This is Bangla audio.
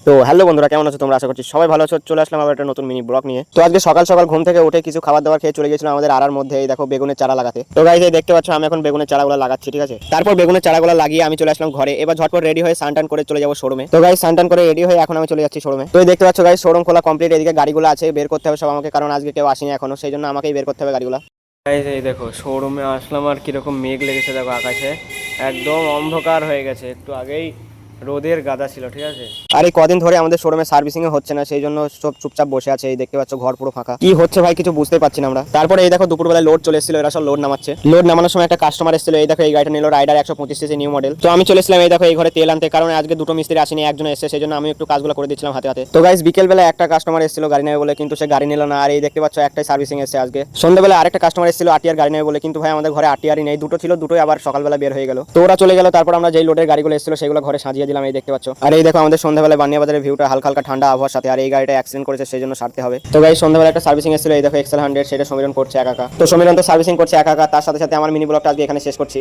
তো হ্যালো বন্ধুরা, কেমন আছো তোমরা? আশা করছি সবাই ভালো আছো। চলে আসলাম আবার একটা নতুন মিনি ব্লগ নিয়ে। তো আজকে সকাল সকাল ঘুম থেকে উঠে কিছু খাবার দাবার খেয়ে চলে গেছিলাম আমাদের আড়ার মধ্যে। এই দেখো বেগুনের চারা লাগাতে। তো গাইস এই দেখতে পাচ্ছ আমি এখন বেগুনের চারাগুলো লাগাচ্ছি, ঠিক আছে। তারপর বেগুনের চারাগুলো লাগিয়ে আমি চলে আসলাম ঘরে। এবার ঝটপট রেডি হয়ে স্নান টান করে চলে যাবো শোরুমে। তো গাইস স্নান টান করে রেডি হয়ে এখন আমি চলে যাচ্ছি শোরুমে। তো এই দেখতে পাচ্ছ গাইস শোরুম খোলা কমপ্লিট। এদিকে গাড়িগুলো আছে, বের করতে হবে সব আমাকে, কারণ আজকে কেউ আসেনি এখনো, সেই জন্য আমাকেই বের করতে হবে গাড়িগুলো। এই দেখো শোরুমে আসলাম আর কিরকম মেঘ লেগেছে দেখো আকাশে, একদম অন্ধকার হয়ে গেছে। একটু আগেই রোদের গাদা ছিল, ঠিক আছে। আর এই কদিন ধরে আমাদের শোরুমে সার্ভিসিং এ হচ্ছে না, সেই জন্য সব চুপচাপ বসে আছে। এই দেখতে পাচ্ছ ঘর পুরো ফাঁকা। কি হচ্ছে ভাই কিছু বুঝতে পারছি না আমরা। তারপরে এই দেখো দুপুরবেলা লোড চলে এসেছিল, এরা সব লোড নামাচ্ছে। লোড নামানোর সময় একটা কাস্টমার এসেছিল। এই দেখো এই গাড়িটা নিল, রাইডার 125 সিসি নিউ মডেল। তো আমি চলে এসেছিলাম এই দেখো এই ঘরে তেল আনতে, কারণ আজকে দুটো মিস্ত্রি আসেনি, একজন এসেছে, সেই জন্য আমি একটু কাজগুলো করে দিচ্ছিলাম হাতে হাতে। তো গাইস বিকেলবেলা একটা কাস্টমার এসেছিল গাড়ি নেবে বলে, কিন্তু সে গাড়ি নিল না। আর এই দেখতে পাচ্ছ একটাই সার্ভিসিং এসেছে আজকে। সন্ধ্যাবেলা আরেকটা কাস্টমার এসেছিল আটিয়ার গাড়ি নেবে বলে, কিন্তু ভাই আমাদের ঘরে আটিয়ারই নেই। দুটো ছিল, দুটোই আবার সকালবেলা বের হয়ে গেল। তো ওরা চলে গেল। তারপর আমরা যেই লোডের গাড়িগুলো এসেছিল সেগুলো ঘরে সাজিয়ে দিলাম, এই দেখতে পাচ্ছ। আর এই দেখো আমাদের সন্ধ্যাবেলায় বানিয়া বাজারের ভিউটা হালকা হালকা ঠান্ডা আবহাওয়ার সাথে। আর এই গাড়িটা অ্যাক্সিডেন্ট করেছে, সেই জন্য সারতে হবে। তো গাইস সন্ধ্যাবেলা একটা সার্ভিসিং এসেছিল, এই দেখো এক্সেল 100, সেটা সমীরণ করছে একা একা। তো সমীরণ তো সার্ভিসিং করছে একা একা, তার সাথে সাথে আমার মিনি ব্লগটা আজকে এখানে শেষ করছি।